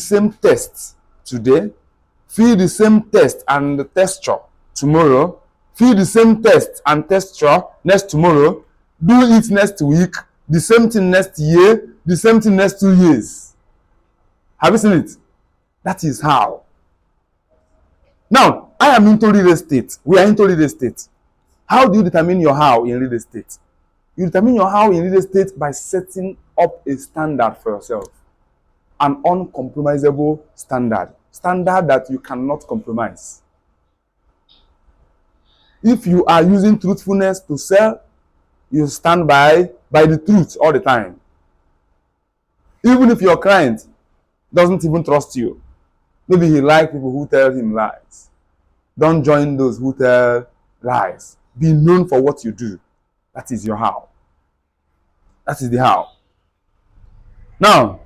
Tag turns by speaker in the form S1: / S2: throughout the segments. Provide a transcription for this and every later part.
S1: same test today, feel the same test and texture tomorrow, feel the same test and texture next tomorrow, do it next week, the same thing next year, the same thing next 2 years. Have you seen it? That is how. Now, I am into real estate. We are into real estate. How do you determine your how in real estate? You determine your how in real estate by setting up a standard for yourself. An uncompromisable standard. Standard that you cannot compromise. If you are using truthfulness to sell, you stand by the truth all the time. Even if your client doesn't even trust you, maybe he likes people who tell him lies. Don't join those who tell lies. Be known for what you do. That is your how. That is the how. Now,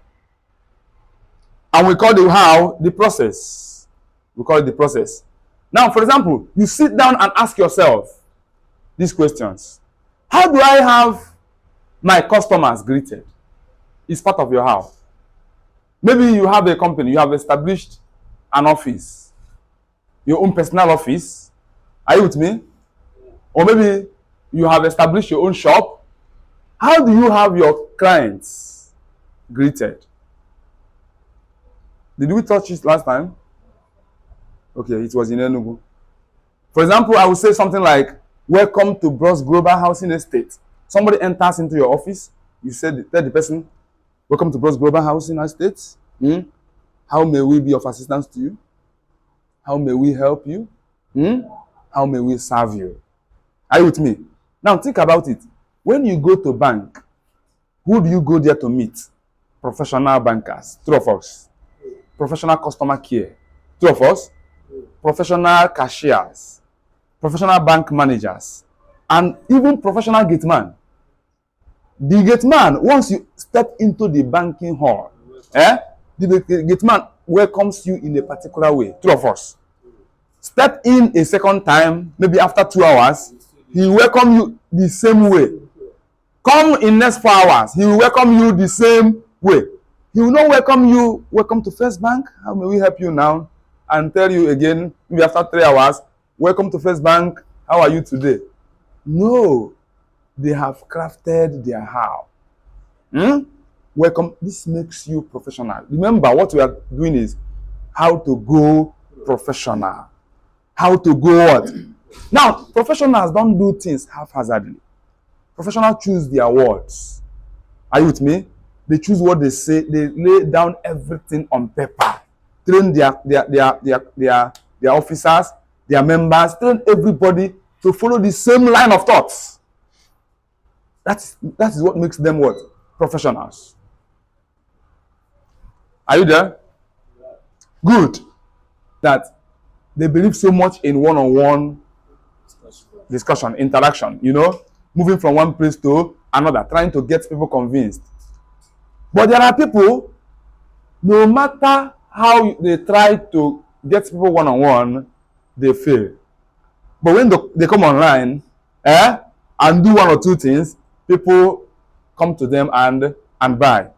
S1: and we call the how the process. We call it the process. Now, for example, you sit down and ask yourself these questions. How do I have my customers greeted? It's part of your how. Maybe you have a company, you have established an office, your own personal office. Are you with me? Or maybe you have established your own shop. How do you have your clients greeted? Did we touch it last time? Okay, it was in Enugu. For example, I would say something like, welcome to Bros Global Housing Estate. Somebody enters into your office, you tell the person, welcome to Bros Global Housing Estate. How may we be of assistance to you? How may we help you? How may we serve you? Are you with me? Now think about it. When you go to bank, who do you go there to meet? Professional bankers, two of us. Professional customer care, two of us. Professional cashiers, professional bank managers, and even professional gate man. The gate man, once you step into the banking hall, the gate man welcomes you in a particular way. Two of us. Step in a second time, maybe after 2 hours, he will welcome you the same way. Come in next 4 hours, he will welcome you the same way. He will not welcome you, welcome to First Bank, how may we help you now? And tell you again, maybe after 3 hours, welcome to First Bank, how are you today? No, they have crafted their how. Welcome, this makes you professional. Remember, what we are doing is how to go professional. How to go what? Now, professionals don't do things haphazardly. Professionals choose their words. Are you with me? They choose what they say. They lay down everything on paper. Train their officers, their members, train everybody to follow the same line of thoughts. That is what makes them what? Professionals. Are you there? Good. That they believe so much in one-on-one discussion, interaction, moving from one place to another, trying to get people convinced. But there are people, no matter how they try to get people one-on-one, they fail. But when they come online and do one or two things, people come to them and buy.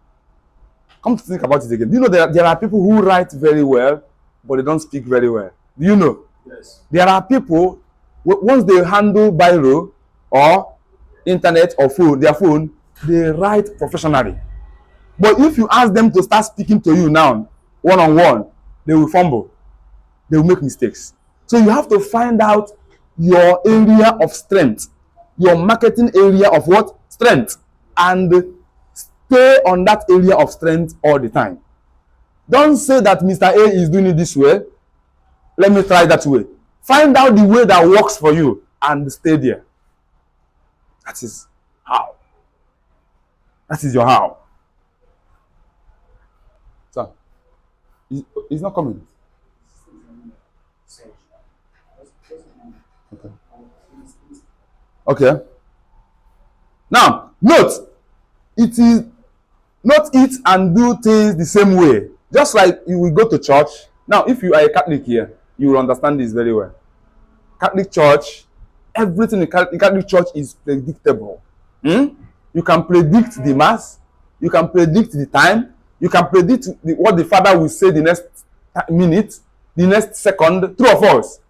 S1: Come to think about it again. Do you know there are people who write very well, but they don't speak very well? Do you know?
S2: Yes.
S1: There are people, once they handle biro or internet or their phone, they write professionally. But if you ask them to start speaking to you now, one-on-one, they will fumble. They will make mistakes. So you have to find out your area of strength, your marketing area of what? Strength. And stay on that area of strength all the time. Don't say that Mr. A is doing it this way. Let me try that way. Find out the way that works for you and stay there. That is how. That is your how. So, it's not coming. Okay. Now, note, it is not eat and do things the same way. Just like you will go to church. Now, if you are a Catholic here, you will understand this very well. Catholic Church, everything in Catholic Church is predictable. You can predict the mass, you can predict the time, You can predict what the father will say the next minute, the next second. True or false?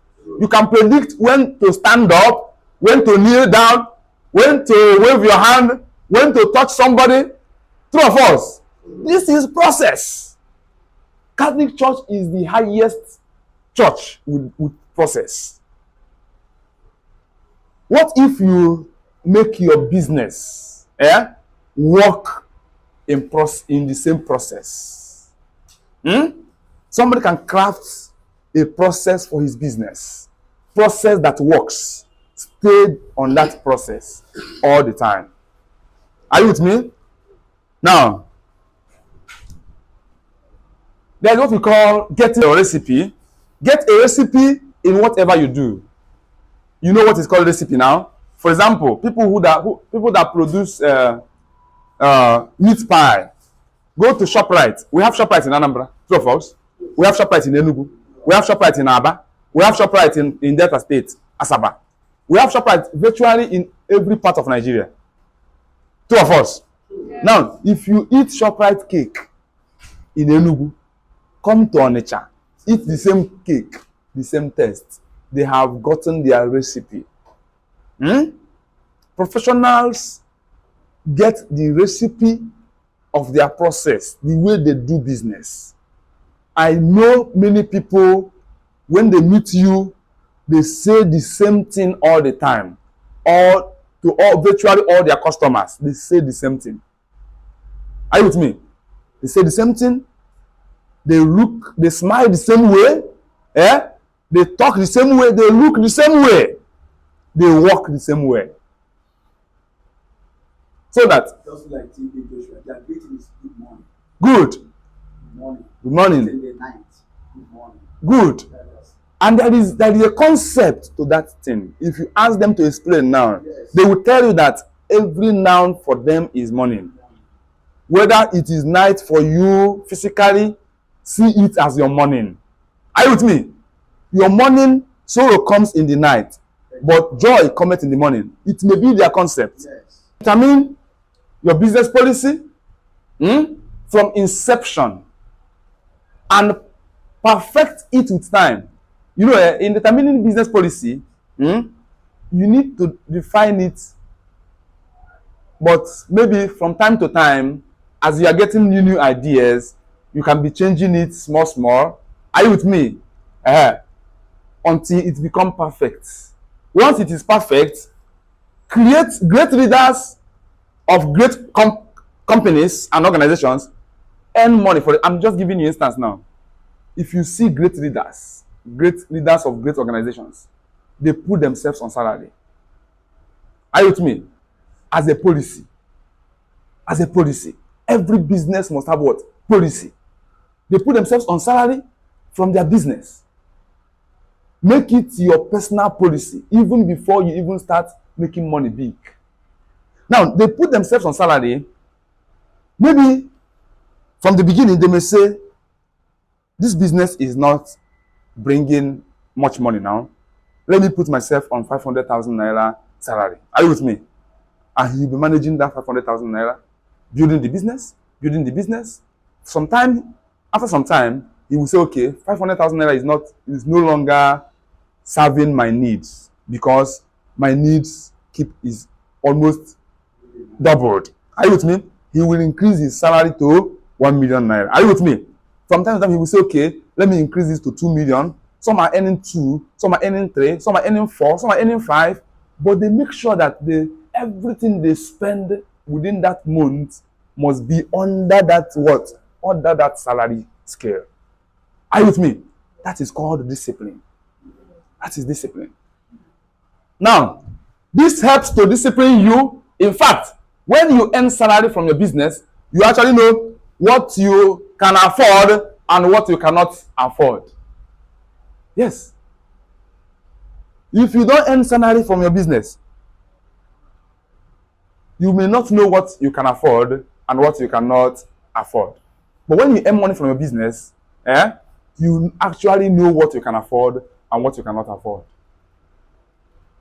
S1: You can predict when to stand up, when to kneel down, when to wave your hand, when to touch somebody. True or false? This is process. Catholic Church is the highest church with process. What if you make your business work in the same process? Somebody can craft a process for his business. Process that works. Stay on that process all the time. Are you with me? Now, there's what we call getting a recipe. Get a recipe in whatever you do. You know what is called recipe now? For example, people that produce meat pie, go to ShopRite. We have ShopRite in Anambra, true or false? We have ShopRite in Enugu. We have ShopRite in Aba. We have ShopRite in Delta State, Asaba. We have ShopRite virtually in every part of Nigeria. True or false? Yeah. Now, if you eat ShopRite cake in Enugu, come to Onitsha, eat the same cake, the same taste. They have gotten their recipe. Professionals get the recipe of their process, the way they do business. I know many people, when they meet you, they say the same thing all the time. Or to virtually all their customers, they say the same thing. Are you with me? They say the same thing. They smile the same way. They talk the same way. They look the same way. They walk the same way. So that. Just like TB Joshua, their greeting is good morning. Good. Good morning. Good morning. In the night. Good morning. Good. And there is a concept to that thing. If you ask them to explain now, yes, they will tell you that every noun for them is morning. Whether it is night for you physically, see it as your morning. Are you with me? Your morning, sorrow comes in the night, but joy cometh in the morning. It may be their concept. Yes. Determine your business policy from inception and perfect it with time. You know, in determining business policy, you need to define it, but maybe from time to time, as you are getting new ideas, you can be changing it small. Are you with me? Until it becomes perfect. Once it is perfect, create great leaders of great companies and organizations, earn money for it. I'm just giving you instance now. If you see great leaders of great organizations, they put themselves on salary. Are you with me? As a policy. Every business must have what? Policy. They put themselves on salary from their business. Make it your personal policy, even before you even start making money big. Now, they put themselves on salary. Maybe from the beginning, they may say, this business is not bringing much money now. Let me put myself on 500,000 naira salary. Are you with me? And he'll be managing that 500,000 naira, building the business. After some time, he will say, okay, 500,000 naira is no longer serving my needs, because my needs is almost doubled. Are you with me? He will increase his salary to 1 million naira. Are you with me? From time to time, he will say, okay, let me increase this to 2 million. Some are earning 2, some are earning 3, some are earning 4, some are earning 5. But they make sure that everything they spend within that month must be under that what? Under that salary scale. Are you with me? That is called discipline. That is discipline. Now, this helps to discipline you. In fact, when you earn salary from your business, you actually know what you can afford and what you cannot afford. Yes. If you don't earn salary from your business, you may not know what you can afford and what you cannot afford. But when you earn money from your business, you actually know what you can afford and what you cannot afford.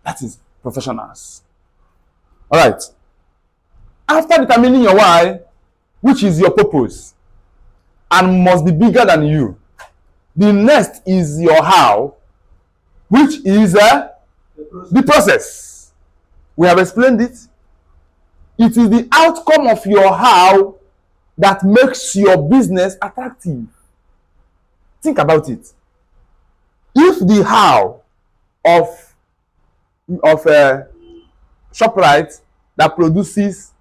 S1: That is professionals. All right. After determining your why, which is your purpose, and must be bigger than you. The next is your how, which is the process. We have explained it. It is the outcome of your how that makes your business attractive. Think about it. If the how of ShopRite that produces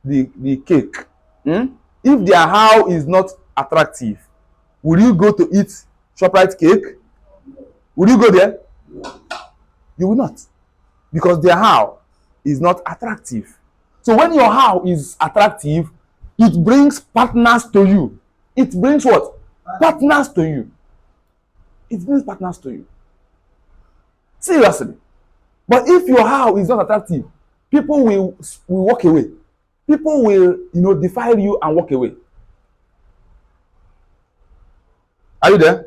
S1: the cake, if their how is not attractive, will you go to eat ShopRite cake? Will you go there? You will not, because their how is not attractive. So when your how is attractive, it brings partners to you. It brings what? Partners to you. It brings partners to you. Seriously. But if your how is not attractive, people will walk away. People will, defile you and walk away. Are you there?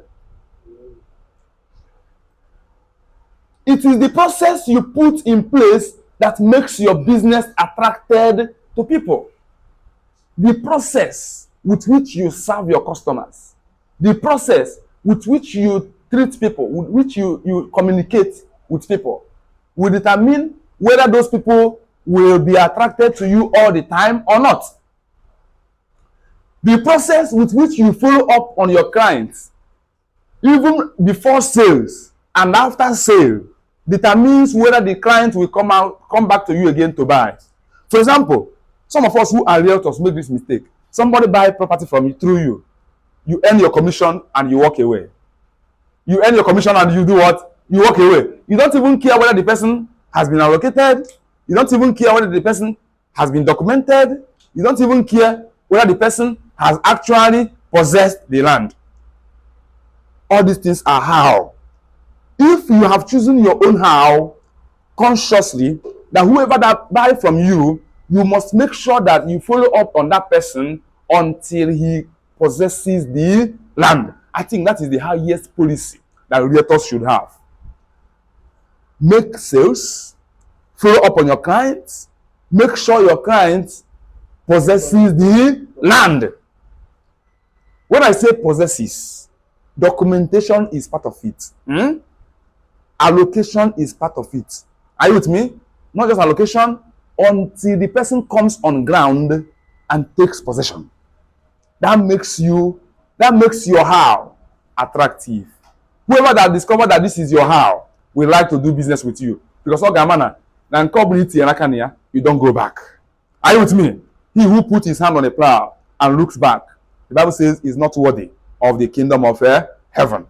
S1: It is the process you put in place that makes your business attracted to people. The process with which you serve your customers, the process with which you treat people, with which you communicate with people, will determine whether those people will be attracted to you all the time or not. The process with which you follow up on your clients, even before sales and after sale, determines whether the client will come back to you again to buy. For example, some of us who are realtors make this mistake. Somebody buy property from you through you. You earn your commission and you walk away. You earn your commission and you do what? You walk away. You don't even care whether the person has been allocated. You don't even care whether the person has been documented. You don't even care whether the person has actually possessed the land. All these things are how. If you have chosen your own how consciously, that whoever that buy from you, you must make sure that you follow up on that person until he possesses the land. I think that is the highest policy that realtors should have. Make sales, follow up on your clients, make sure your client possesses the land. When I say possesses, documentation is part of it. Allocation is part of it. Are you with me? Not just allocation, until the person comes on ground and takes possession. That makes your how attractive. Whoever that discovered that this is your how will like to do business with you. Because you don't go back. Are you with me? He who puts his hand on a plow and looks back, the Bible says, is not worthy of the kingdom of heaven.